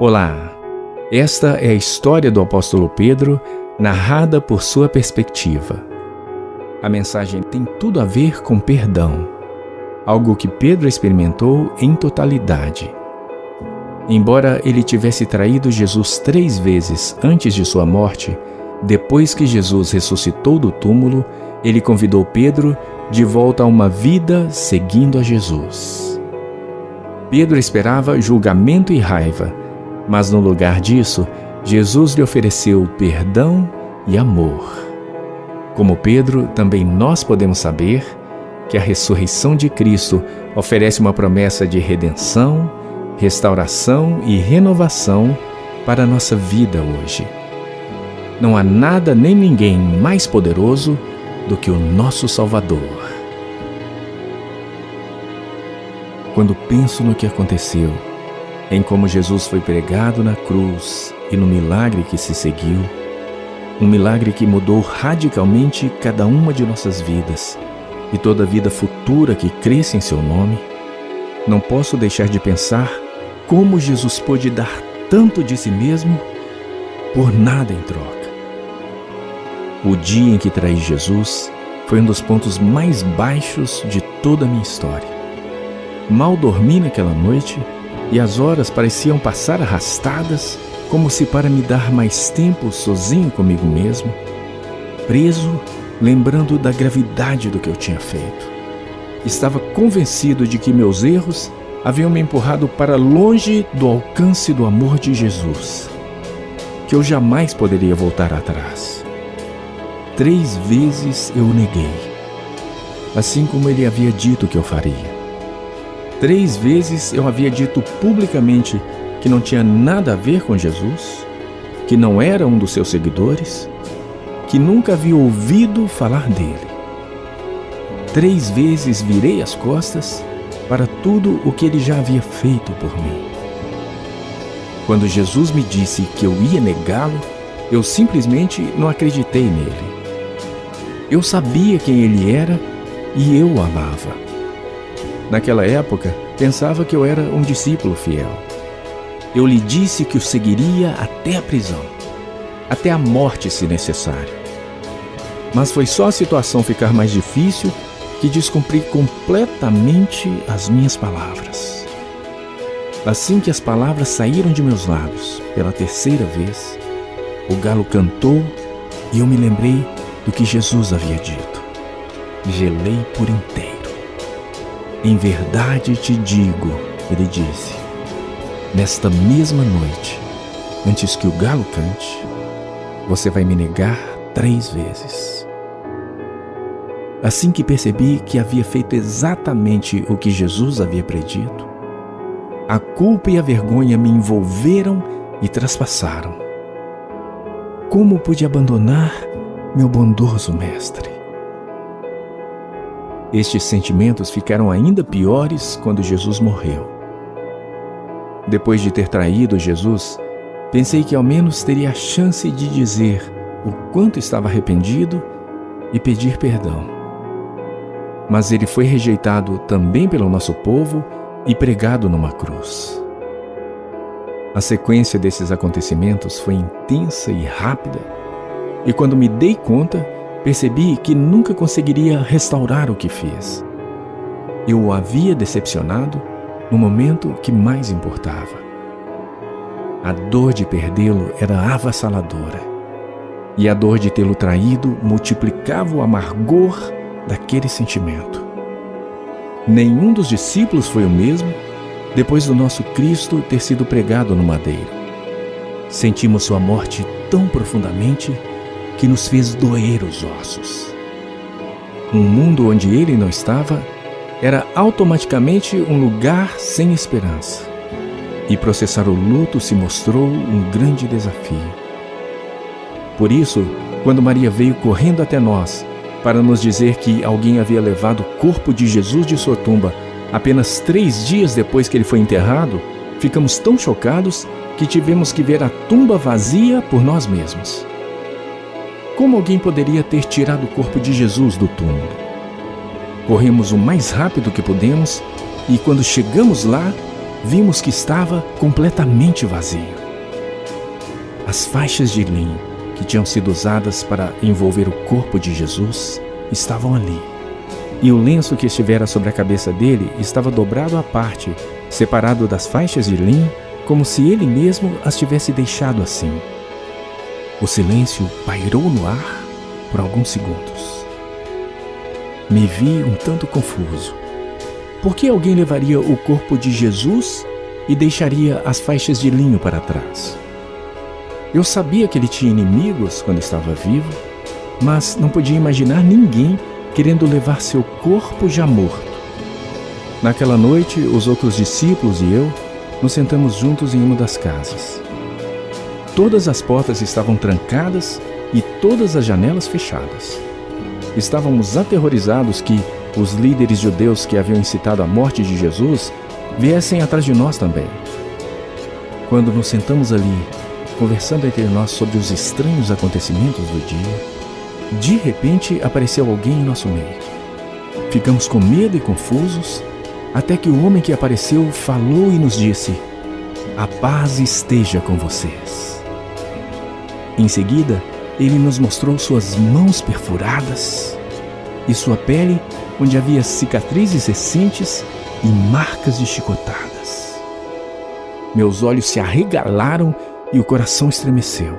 Olá, esta é a história do apóstolo Pedro, narrada por sua perspectiva. A mensagem tem tudo a ver com perdão, algo que Pedro experimentou em totalidade. Embora ele tivesse traído Jesus 3 vezes antes de sua morte, depois que Jesus ressuscitou do túmulo, ele convidou Pedro de volta a uma vida seguindo a Jesus. Pedro esperava julgamento e raiva, mas no lugar disso, Jesus lhe ofereceu perdão e amor. Como Pedro, também nós podemos saber que a ressurreição de Cristo oferece uma promessa de redenção, restauração e renovação para a nossa vida hoje. Não há nada nem ninguém mais poderoso do que o nosso Salvador. Quando penso no que aconteceu, em como Jesus foi pregado na cruz e no milagre que se seguiu, um milagre que mudou radicalmente cada uma de nossas vidas e toda a vida futura que cresce em seu nome, não posso deixar de pensar como Jesus pôde dar tanto de si mesmo por nada em troca. O dia em que traí Jesus foi um dos pontos mais baixos de toda a minha história. Mal dormi naquela noite e as horas pareciam passar arrastadas, como se para me dar mais tempo sozinho comigo mesmo, preso, lembrando da gravidade do que eu tinha feito. Estava convencido de que meus erros haviam me empurrado para longe do alcance do amor de Jesus, que eu jamais poderia voltar atrás. 3 vezes eu o neguei, assim como ele havia dito que eu faria. 3 vezes eu havia dito publicamente que não tinha nada a ver com Jesus, que não era um dos seus seguidores, que nunca havia ouvido falar dele. 3 vezes virei as costas para tudo o que ele já havia feito por mim. Quando Jesus me disse que eu ia negá-lo, eu simplesmente não acreditei nele. Eu sabia quem ele era e eu o amava. Naquela época, pensava que eu era um discípulo fiel. Eu lhe disse que o seguiria até a prisão, até a morte se necessário. Mas foi só a situação ficar mais difícil que descumpri completamente as minhas palavras. Assim que as palavras saíram de meus lábios pela 3ª vez, o galo cantou e eu me lembrei do que Jesus havia dito. Gelei por inteiro. Em verdade te digo, ele disse, nesta mesma noite, antes que o galo cante, você vai me negar 3 vezes. Assim que percebi que havia feito exatamente o que Jesus havia predito, a culpa e a vergonha me envolveram e traspassaram. Como pude abandonar meu bondoso mestre? Estes sentimentos ficaram ainda piores quando Jesus morreu. Depois de ter traído Jesus, pensei que ao menos teria a chance de dizer o quanto estava arrependido e pedir perdão. Mas ele foi rejeitado também pelo nosso povo e pregado numa cruz. A sequência desses acontecimentos foi intensa e rápida, e quando me dei conta, percebi que nunca conseguiria restaurar o que fiz. Eu o havia decepcionado no momento que mais importava. A dor de perdê-lo era avassaladora, e a dor de tê-lo traído multiplicava o amargor daquele sentimento. Nenhum dos discípulos foi o mesmo depois do nosso Cristo ter sido pregado no madeiro. Sentimos sua morte tão profundamente que nos fez doer os ossos. Um mundo onde ele não estava era automaticamente um lugar sem esperança, e processar o luto se mostrou um grande desafio. Por isso, quando Maria veio correndo até nós para nos dizer que alguém havia levado o corpo de Jesus de sua tumba apenas 3 dias depois que ele foi enterrado, ficamos tão chocados que tivemos que ver a tumba vazia por nós mesmos. Como alguém poderia ter tirado o corpo de Jesus do túmulo? Corremos o mais rápido que pudemos e, quando chegamos lá, vimos que estava completamente vazio. As faixas de linho que tinham sido usadas para envolver o corpo de Jesus estavam ali, e o lenço que estivera sobre a cabeça dele estava dobrado à parte, separado das faixas de linho, como se ele mesmo as tivesse deixado assim. O silêncio pairou no ar por alguns segundos. Me vi um tanto confuso. Por que alguém levaria o corpo de Jesus e deixaria as faixas de linho para trás? Eu sabia que ele tinha inimigos quando estava vivo, mas não podia imaginar ninguém querendo levar seu corpo já morto. Naquela noite, os outros discípulos e eu nos sentamos juntos em uma das casas. Todas as portas estavam trancadas e todas as janelas fechadas. Estávamos aterrorizados que os líderes judeus que haviam incitado a morte de Jesus viessem atrás de nós também. Quando nos sentamos ali, conversando entre nós sobre os estranhos acontecimentos do dia, de repente apareceu alguém em nosso meio. Ficamos com medo e confusos, até que o homem que apareceu falou e nos disse: "A paz esteja com vocês." Em seguida, ele nos mostrou suas mãos perfuradas e sua pele, onde havia cicatrizes recentes e marcas de chicotadas. Meus olhos se arregalaram e o coração estremeceu.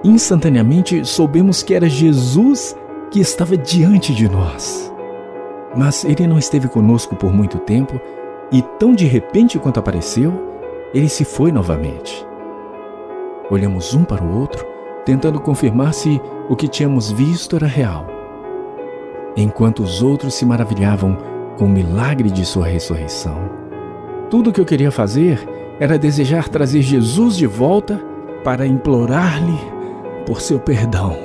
Instantaneamente soubemos que era Jesus que estava diante de nós. Mas ele não esteve conosco por muito tempo e, tão de repente quanto apareceu, ele se foi novamente. Olhamos um para o outro, tentando confirmar se o que tínhamos visto era real, enquanto os outros se maravilhavam com o milagre de sua ressurreição. Tudo o que eu queria fazer era desejar trazer Jesus de volta para implorar-lhe por seu perdão.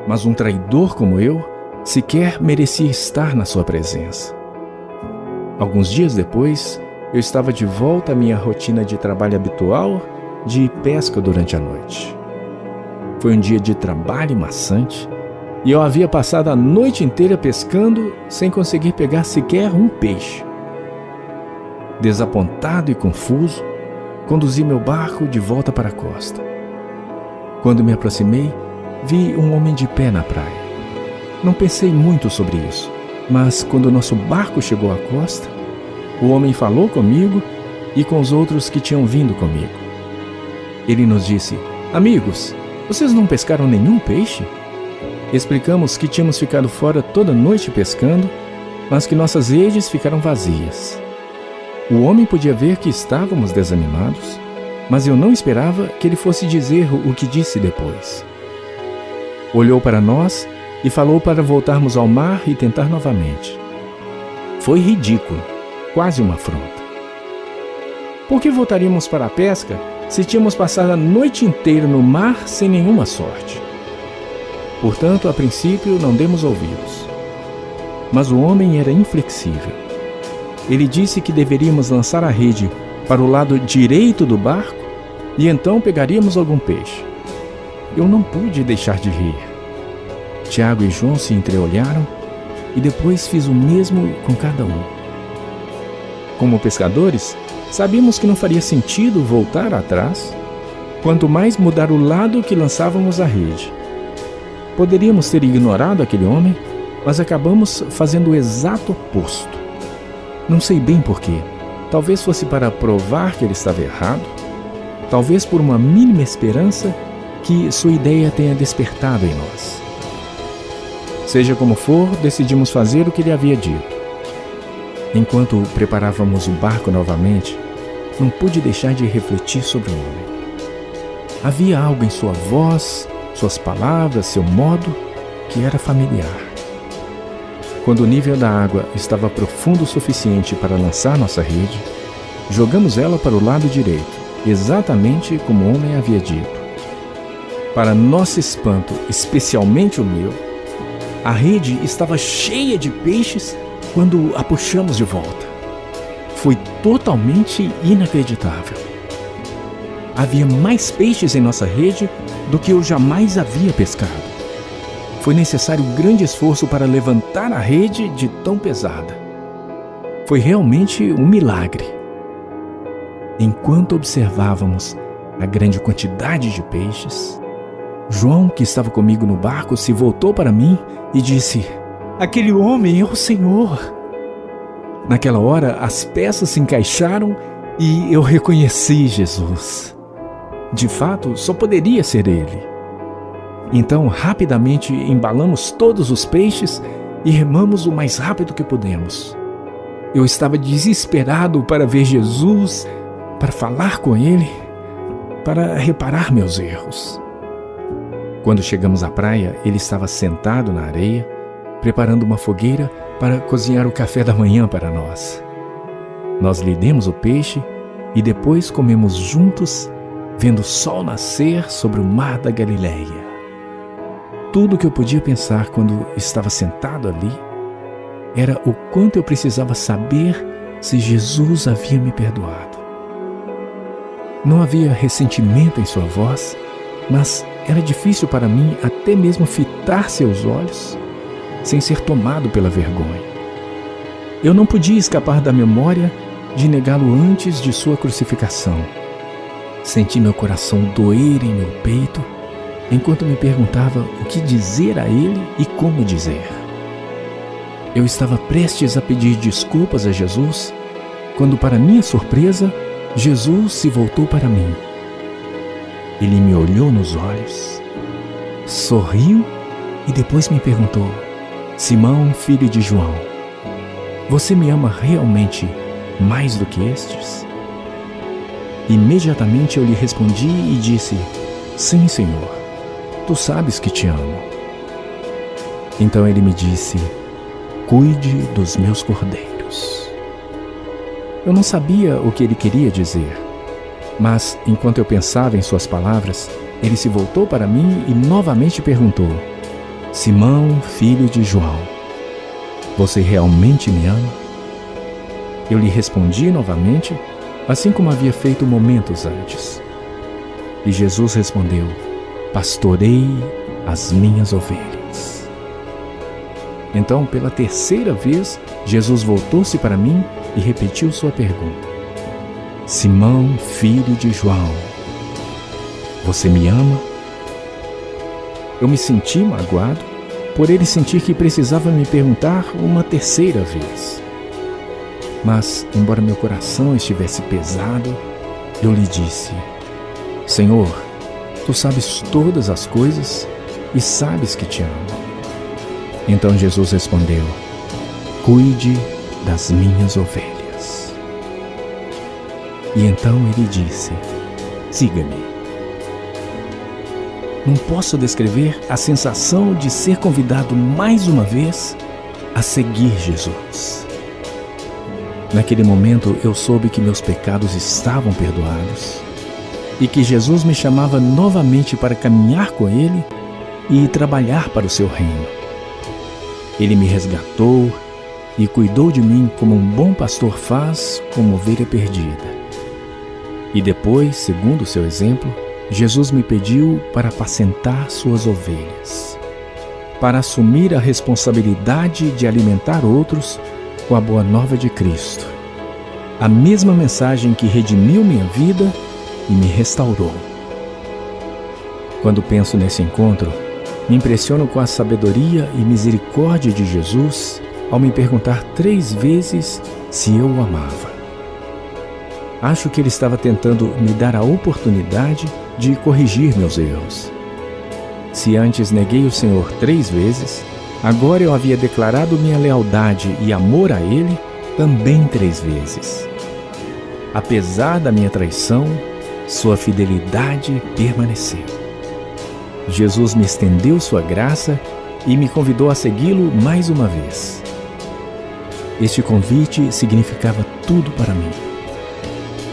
Mas um traidor como eu sequer merecia estar na sua presença. Alguns dias depois, eu estava de volta à minha rotina de trabalho habitual de pesca durante a noite. Foi um dia de trabalho maçante e eu havia passado a noite inteira pescando sem conseguir pegar sequer um peixe. Desapontado e confuso, conduzi meu barco de volta para a costa. Quando me aproximei, vi um homem de pé na praia. Não pensei muito sobre isso, mas quando nosso barco chegou à costa, o homem falou comigo e com os outros que tinham vindo comigo. Ele nos disse: "Amigos, vocês não pescaram nenhum peixe?" Explicamos que tínhamos ficado fora toda noite pescando, mas que nossas redes ficaram vazias. O homem podia ver que estávamos desanimados, mas eu não esperava que ele fosse dizer o que disse depois. Olhou para nós e falou para voltarmos ao mar e tentar novamente. Foi ridículo, quase uma afronta. Por que voltaríamos para a pesca se tínhamos passado a noite inteira no mar sem nenhuma sorte? Portanto, a princípio, não demos ouvidos. Mas o homem era inflexível. Ele disse que deveríamos lançar a rede para o lado direito do barco e então pegaríamos algum peixe. Eu não pude deixar de rir. Tiago e João se entreolharam e depois fiz o mesmo com cada um. Como pescadores, sabíamos que não faria sentido voltar atrás, quanto mais mudar o lado que lançávamos a rede. Poderíamos ter ignorado aquele homem, mas acabamos fazendo o exato oposto. Não sei bem porquê. Talvez fosse para provar que ele estava errado, talvez por uma mínima esperança que sua ideia tenha despertado em nós. Seja como for, decidimos fazer o que ele havia dito. Enquanto preparávamos o barco novamente, não pude deixar de refletir sobre o homem. Havia algo em sua voz, suas palavras, seu modo, que era familiar. Quando o nível da água estava profundo o suficiente para lançar nossa rede, jogamos ela para o lado direito, exatamente como o homem havia dito. Para nosso espanto, especialmente o meu, a rede estava cheia de peixes quando a puxamos de volta. Foi totalmente inacreditável. Havia mais peixes em nossa rede do que eu jamais havia pescado. Foi necessário grande esforço para levantar a rede de tão pesada. Foi realmente um milagre. Enquanto observávamos a grande quantidade de peixes, João, que estava comigo no barco, se voltou para mim e disse: "Aquele homem é o Senhor." Naquela hora, as peças se encaixaram e eu reconheci Jesus. De fato, só poderia ser ele. Então, rapidamente embalamos todos os peixes e remamos o mais rápido que pudemos. Eu estava desesperado para ver Jesus, para falar com ele, para reparar meus erros. Quando chegamos à praia, ele estava sentado na areia, preparando uma fogueira para cozinhar o café da manhã para nós. Nós lhe demos o peixe e depois comemos juntos, vendo o sol nascer sobre o mar da Galileia. Tudo o que eu podia pensar quando estava sentado ali era o quanto eu precisava saber se Jesus havia me perdoado. Não havia ressentimento em sua voz, mas era difícil para mim até mesmo fitar seus olhos sem ser tomado pela vergonha. Eu não podia escapar da memória de negá-lo antes de sua crucificação. Senti meu coração doer em meu peito enquanto me perguntava o que dizer a ele e como dizer. Eu estava prestes a pedir desculpas a Jesus quando, para minha surpresa, Jesus se voltou para mim. Ele me olhou nos olhos, sorriu e depois me perguntou: "Simão, filho de João, você me ama realmente mais do que estes?" Imediatamente eu lhe respondi e disse: "Sim, Senhor, tu sabes que te amo." Então ele me disse: "Cuide dos meus cordeiros." Eu não sabia o que ele queria dizer, mas enquanto eu pensava em suas palavras, ele se voltou para mim e novamente perguntou: "Simão, filho de João, você realmente me ama?" Eu lhe respondi novamente, assim como havia feito momentos antes. E Jesus respondeu: "Pastorei as minhas ovelhas." Então, pela terceira vez, Jesus voltou-se para mim e repetiu sua pergunta: "Simão, filho de João, você me ama?" Eu me senti magoado por ele sentir que precisava me perguntar uma terceira vez. Mas, embora meu coração estivesse pesado, eu lhe disse: "Senhor, tu sabes todas as coisas e sabes que te amo." Então Jesus respondeu: "Cuide das minhas ovelhas." E então ele disse: "Siga-me." Não posso descrever a sensação de ser convidado mais uma vez a seguir Jesus. Naquele momento eu soube que meus pecados estavam perdoados e que Jesus me chamava novamente para caminhar com Ele e trabalhar para o seu reino. Ele me resgatou e cuidou de mim como um bom pastor faz com uma ovelha perdida. E depois, segundo o seu exemplo, Jesus me pediu para apacentar suas ovelhas, para assumir a responsabilidade de alimentar outros com a boa nova de Cristo, a mesma mensagem que redimiu minha vida e me restaurou. Quando penso nesse encontro, me impressiono com a sabedoria e misericórdia de Jesus ao me perguntar 3 vezes se eu o amava. Acho que ele estava tentando me dar a oportunidade de corrigir meus erros. Se antes neguei o Senhor 3 vezes, agora eu havia declarado minha lealdade e amor a Ele também 3 vezes. Apesar da minha traição, sua fidelidade permaneceu. Jesus me estendeu sua graça e me convidou a segui-lo mais uma vez. Este convite significava tudo para mim.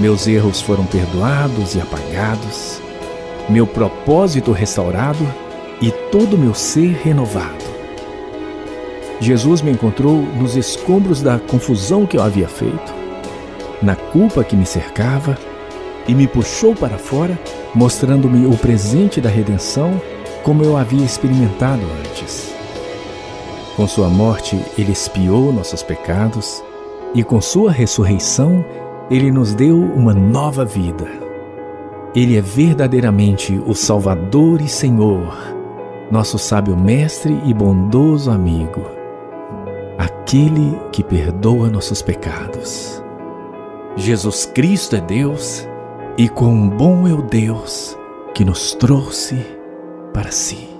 Meus erros foram perdoados e apagados, meu propósito restaurado e todo o meu ser renovado. Jesus me encontrou nos escombros da confusão que eu havia feito, na culpa que me cercava, e me puxou para fora, mostrando-me o presente da redenção como eu havia experimentado antes. Com sua morte, ele expiou nossos pecados, e com sua ressurreição, Ele nos deu uma nova vida. Ele é verdadeiramente o Salvador e Senhor, nosso sábio mestre e bondoso amigo, aquele que perdoa nossos pecados. Jesus Cristo é Deus, e quão bom é o Deus que nos trouxe para si.